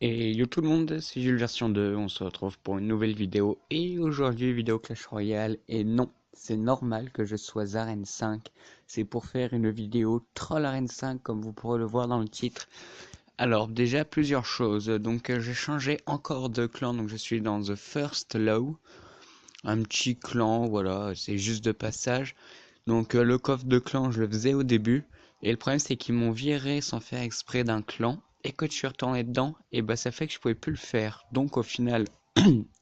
Et yo tout le monde, c'est Jules version 2, on se retrouve pour une nouvelle vidéo et aujourd'hui vidéo Clash Royale et non, c'est normal que je sois arène 5, c'est pour faire une vidéo troll arène 5 comme vous pourrez le voir dans le titre. Alors déjà plusieurs choses, donc j'ai changé encore de clan, donc je suis dans The First Law, un petit clan, voilà, c'est juste de passage. Donc le coffre de clan je le faisais au début et le problème c'est qu'ils m'ont viré sans faire exprès d'un clan et quand je suis retourné dedans et bah ça fait que je pouvais plus le faire. Donc au final,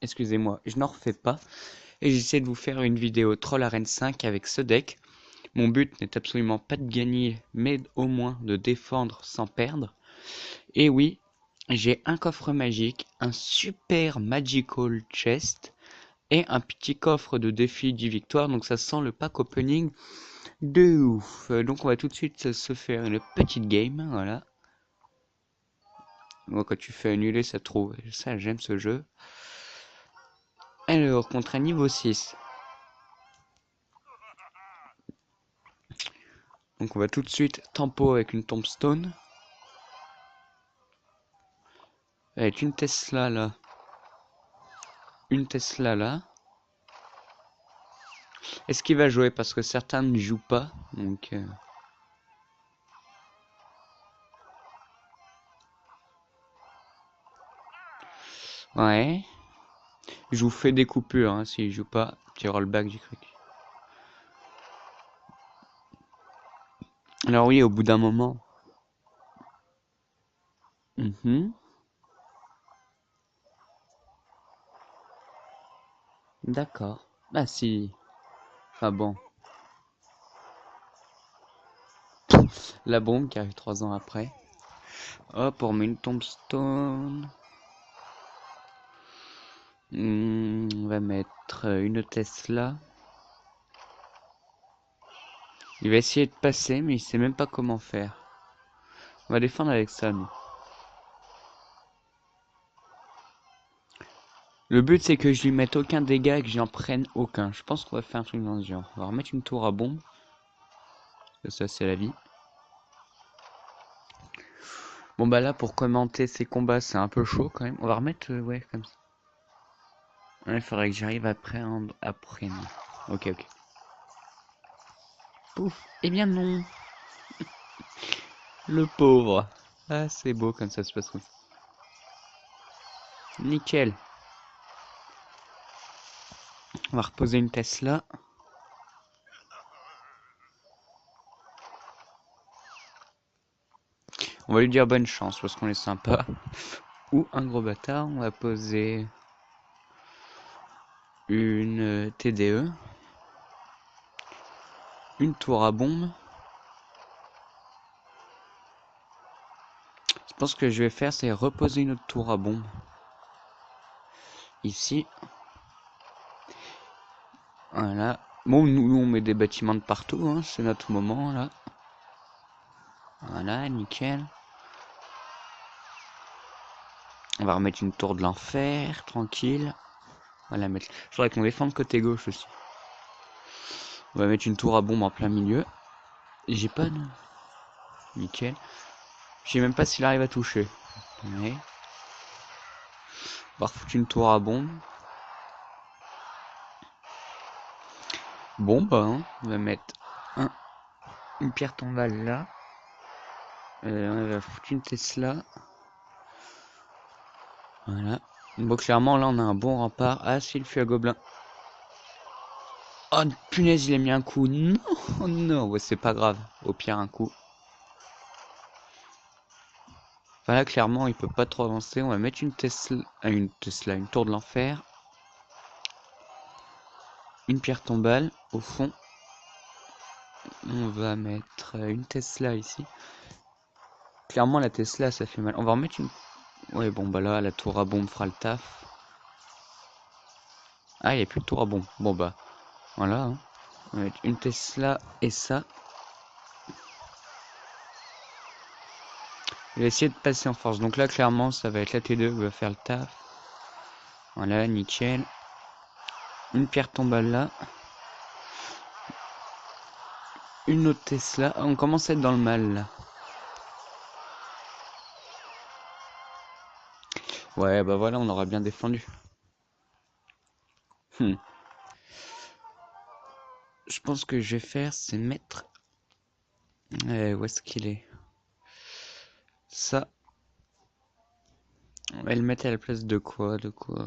excusez-moi, je n'en refais pas et j'essaie de vous faire une vidéo Troll Arène 5 avec ce deck. Mon but n'est absolument pas de gagner mais au moins de défendre sans perdre. Et oui, j'ai un coffre magique, un super magical chest et un petit coffre de défi 10 victoires, donc ça sent le pack opening de ouf. Donc on va tout de suite se faire une petite game, voilà. Moi quand tu fais annuler ça trouve, ça j'aime ce jeu. Alors contre un niveau 6. Donc on va tout de suite tempo avec une tombstone. Avec une Tesla là. Une Tesla là. Est-ce qu'il va jouer parce que certains ne jouent pas, donc... Ouais. Je vous fais des coupures hein, s'il joue pas. Petit rollback du truc. Alors oui, au bout d'un moment. D'accord. Ah si. Ah bon. La bombe qui arrive 3 ans après. Hop, on met une tombstone. On va mettre une Tesla. Il va essayer de passer, mais il sait même pas comment faire. On va défendre avec ça, nous. Le but, c'est que je lui mette aucun dégât et que j'en prenne aucun. Je pense qu'on va faire un truc dans ce genre. On va remettre une tour à bombe. Ça, c'est la vie. Bon, bah là, pour commenter ces combats, c'est un peu chaud quand même. On va remettre, ouais, comme ça. Il faudrait que j'arrive après. Après, non. Ok, ok. Pouf. Eh bien, non. Le pauvre. Ah, c'est beau comme ça se passe comme ça. Nickel. On va reposer une Tesla. On va lui dire bonne chance parce qu'on est sympa. Ou un gros bâtard. On va poser une TDE. Une tour à bombe. Je pense que je vais faire, c'est reposer une autre tour à bombe. Ici. Voilà. Bon, nous on met des bâtiments de partout. Hein. C'est notre moment là. Voilà, nickel. On va remettre une tour de l'enfer, tranquille. On va la mettre. Je voudrais qu'on défende côté gauche aussi. On va mettre une tour à bombe en plein milieu. J'ai pas de... Nickel. Je sais même pas s'il arrive à toucher. Ouais. On va refoutre une tour à bombe. Bon bah, hein, on va mettre une pierre tombale là. On va foutre une Tesla. Voilà. Bon, clairement là on a un bon rempart. Ah, si, le fut à gobelin. Oh punaise, il a mis un coup. Non, non, ouais, c'est pas grave. Au pire, un coup. Voilà, clairement, il peut pas trop avancer. On va mettre une Tesla, une tour de l'enfer. Une pierre tombale, au fond. On va mettre une Tesla ici. Clairement, la Tesla, ça fait mal. On va remettre une... Ouais, bon, bah là, la tour à bombe fera le taf. Ah, il n'y a plus de tour à bombe. Bon, bah, voilà. Hein. On va mettre une Tesla et ça. Il va essayer de passer en force. Donc là, clairement, ça va être la T2 qui va faire le taf. Voilà, nickel. Une pierre tombale là. Une autre Tesla. On commence à être dans le mal là. Ouais, bah voilà, on aura bien défendu. Hmm. Je pense que je vais faire, c'est mettre... où est-ce qu'il est? Ça. On va le mettre à la place de quoi? De quoi?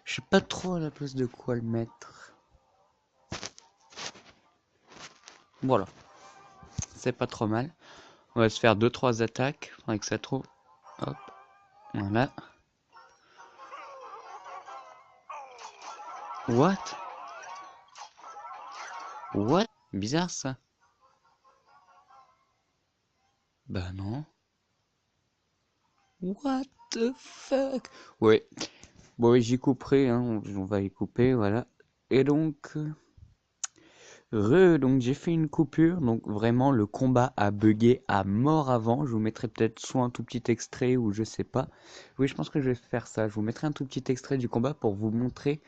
Je sais pas trop à la place de quoi le mettre. Voilà, c'est pas trop mal. On va se faire 2-3 attaques. Faudrait que ça trouve. Hop, voilà. What? What? Bizarre ça. Bah non. What the fuck? Ouais. Bon, ouais, j'y couperai, hein. On va y couper, voilà. Et donc... donc j'ai fait une coupure, donc vraiment le combat a bugué à mort avant. Je vous mettrai peut-être soit un tout petit extrait ou je sais pas. Oui, je pense que je vais faire ça. Je vous mettrai un tout petit extrait du combat pour vous montrer.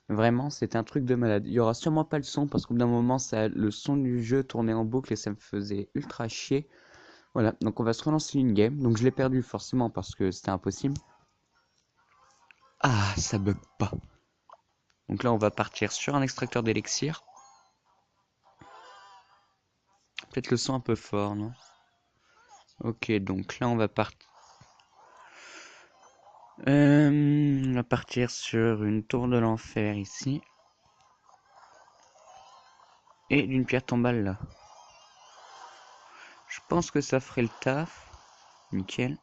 Vraiment, c'était un truc de malade. Il y aura sûrement pas le son parce qu'au bout d'un moment, ça, le son du jeu tournait en boucle et ça me faisait ultra chier. Voilà, donc on va se relancer une game. Donc je l'ai perdu forcément parce que c'était impossible. Ah, ça bug pas. Donc là, on va partir sur un extracteur d'élixir. Peut-être le son un peu fort, non? Ok, donc là, on va partir sur une tour de l'enfer ici. Et d'une pierre tombale là. Je pense que ça ferait le taf. Nickel.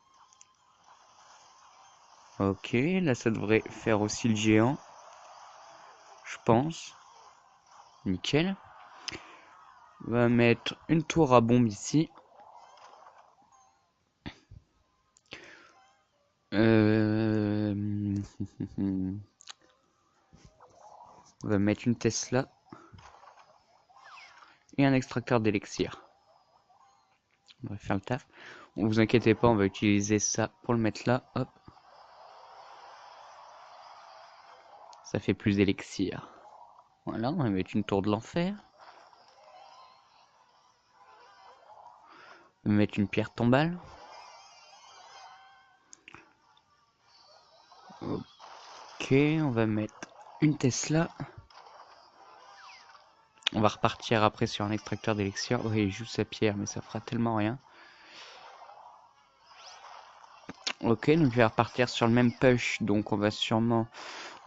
Ok, là ça devrait faire aussi le géant. Je pense. Nickel. On va mettre une tour à bombe ici. On va mettre une Tesla. Et un extracteur d'élixir. On va faire le taf. Ne vous inquiétez pas, on va utiliser ça pour le mettre là. Hop. Ça fait plus d'élixir. Voilà, on va mettre une tour de l'enfer. On va mettre une pierre tombale. Ok, on va mettre une Tesla. On va repartir après sur un extracteur d'élixir. Oui, il joue sa pierre, mais ça fera tellement rien. Ok, donc je vais repartir sur le même push. Donc on va sûrement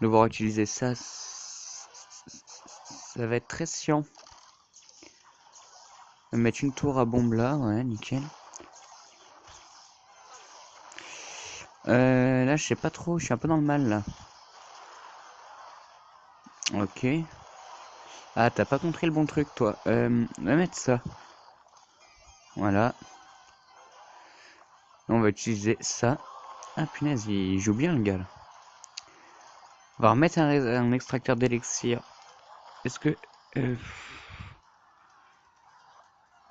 devoir utiliser ça. Ça va être très chiant. On va mettre une tour à bombe là, ouais, nickel. Là, je sais pas trop, je suis un peu dans le mal là. Ok. Ah, t'as pas compris le bon truc, toi. On va mettre ça. Voilà. On va utiliser ça. Ah, punaise, il joue bien le gars là. On va remettre un extracteur d'élixir. Est-ce que...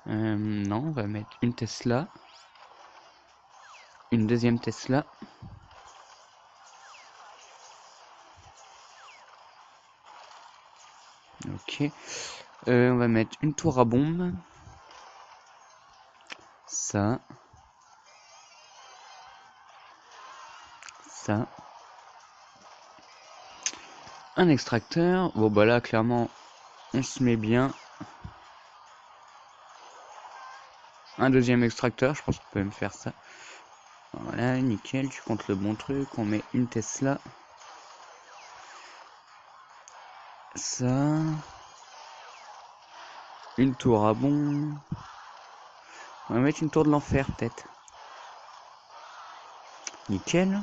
non, on va mettre une Tesla. Une deuxième Tesla. Ok. On va mettre une tour à bombe. Ça. Ça. Un extracteur. Bon bah là clairement on se met bien. Un deuxième extracteur, je pense qu'on peut même faire ça. Voilà, nickel, tu comptes le bon truc. On met une Tesla. Ça. Une tour à bombe. On va mettre une tour de l'enfer peut-être. Nickel.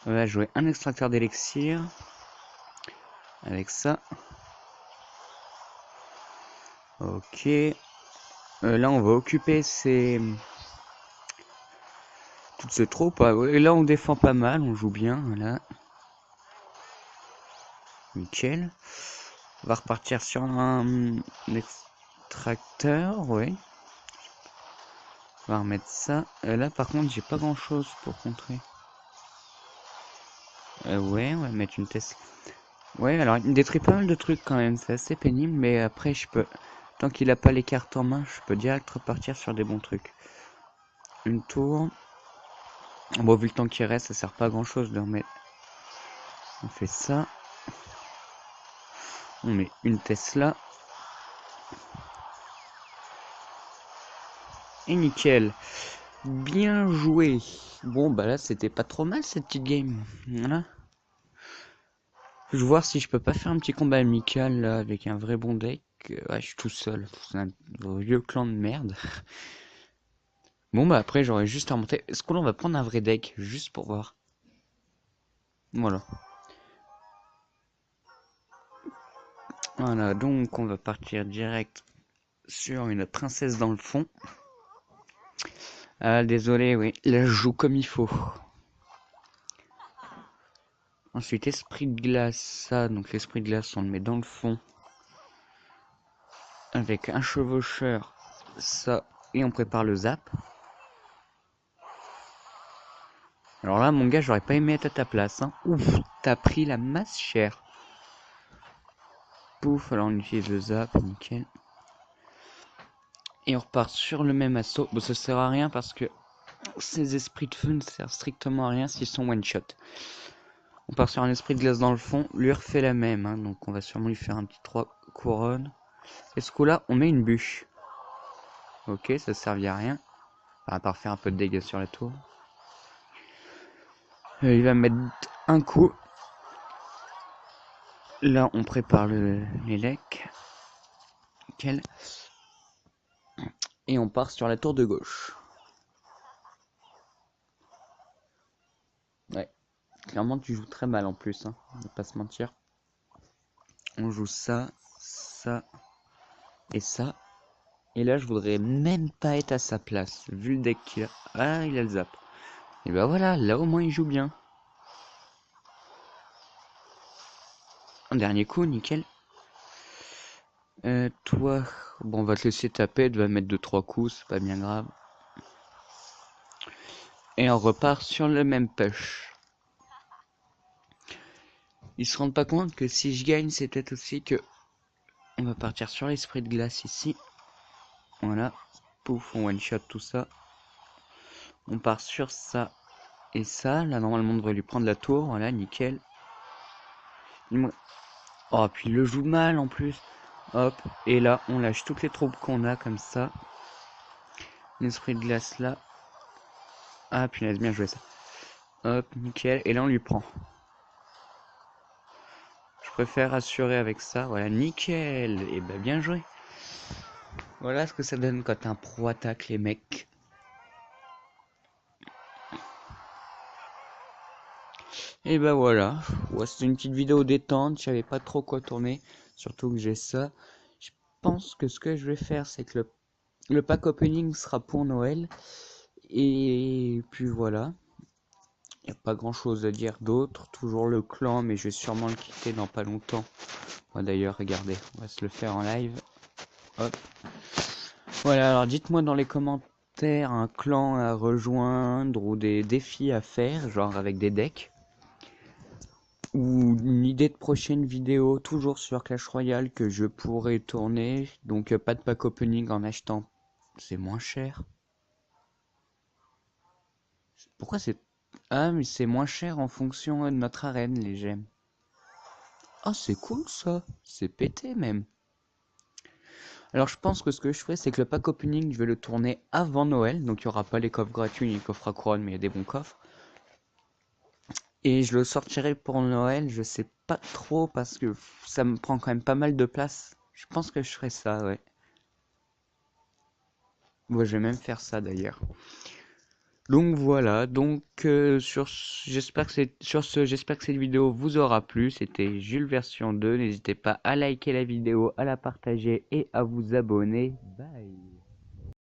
On va jouer un extracteur d'élixir. Avec ça. Ok. Là on va occuper toutes ces troupes. Et là on défend pas mal, on joue bien. Voilà. Nickel. On va repartir sur un extracteur, ouais. On va remettre ça. Là par contre j'ai pas grand chose pour contrer. Ouais, on va mettre une Tesla. Ouais, alors il me détruit pas mal de trucs quand même, c'est assez pénible, mais après je peux... Tant qu'il a pas les cartes en main, je peux direct repartir sur des bons trucs. Une tour. Bon, vu le temps qui reste, ça sert pas à grand chose de remettre. On fait ça. On met une Tesla. Et nickel. Bien joué. Bon, bah là, c'était pas trop mal cette petite game. Voilà. Je vais voir si je peux pas faire un petit combat amical là, avec un vrai bon deck. Ouais, je suis tout seul. C'est un vieux clan de merde. Bon, bah après, j'aurais juste à monter. Est-ce qu'on va prendre un vrai deck juste pour voir? Voilà. Voilà, donc on va partir direct sur une princesse dans le fond. Ah, désolé, oui. Là, je joue comme il faut. Ensuite, esprit de glace. Ça, donc l'esprit de glace, on le met dans le fond. Avec un chevaucheur. Ça. Et on prépare le zap. Alors là, mon gars, j'aurais pas aimé être à ta place. Hein. Ouf, t'as pris la masse chère. Pouf, alors on utilise le zap, nickel. Et on repart sur le même assaut. Bon, ça sert à rien parce que ces esprits de feu ne servent strictement à rien s'ils sont one shot. On part sur un esprit de glace dans le fond, lui refait la même, hein, donc on va sûrement lui faire un petit 3 couronnes. Et ce coup là, on met une bûche. Ok, ça servit à rien. Enfin, à part faire un peu de dégâts sur la tour. Il va mettre un coup. Là, on prépare l'élec. Nickel. Et on part sur la tour de gauche. Ouais. Clairement, tu joues très mal en plus, hein. On va pas se mentir. On joue ça, ça et ça. Et là, je voudrais même pas être à sa place. Vu le deck qu'il a. Ah, il a le zap. Et bah voilà, là au moins il joue bien. Un dernier coup, nickel. Toi, bon, on va te laisser taper, tu vas mettre 2-3 coups, c'est pas bien grave. Et on repart sur le même push. Ils se rendent pas compte que si je gagne, c'est peut-être aussi que on va partir sur l'esprit de glace ici. Voilà, pouf, on one shot tout ça. On part sur ça et ça. Là, normalement, on devrait lui prendre la tour. Voilà, nickel. Oh, puis il le joue mal en plus. Hop, et là, on lâche toutes les troupes qu'on a comme ça. L'esprit de glace là. Ah, punaise, bien joué ça. Hop, nickel. Et là, on lui prend. Je préfère assurer avec ça. Voilà, nickel. Et bah, bien joué. Voilà ce que ça donne quand un pro attaque les mecs. Et bah voilà. Ouais, c'était une petite vidéo détente. Je savais pas trop quoi tourner. Surtout que j'ai ça. Je pense que ce que je vais faire, c'est que le pack opening sera pour Noël. Et puis voilà. Il n'y a pas grand chose à dire d'autre. Toujours le clan, mais je vais sûrement le quitter dans pas longtemps. Bon, d'ailleurs, regardez, on va se le faire en live. Hop. Voilà, alors dites-moi dans les commentaires un clan à rejoindre ou des défis à faire, genre avec des decks. Ou une idée de prochaine vidéo, toujours sur Clash Royale, que je pourrais tourner. Donc pas de pack opening en achetant, c'est moins cher. Pourquoi c'est... Ah, mais c'est moins cher en fonction de notre arène, les gemmes. Ah, c'est cool ça, c'est pété même. Alors je pense que ce que je ferai, c'est que le pack opening, je vais le tourner avant Noël. Donc il n'y aura pas les coffres gratuits ni les coffres à couronne, mais il y a des bons coffres. Et je le sortirai pour Noël, je sais pas trop parce que ça me prend quand même pas mal de place. Je pense que je ferai ça, ouais. Moi, je vais même faire ça d'ailleurs. Donc voilà, donc j'espère que j'espère que cette vidéo vous aura plu. C'était Jules version 2. N'hésitez pas à liker la vidéo, à la partager et à vous abonner. Bye.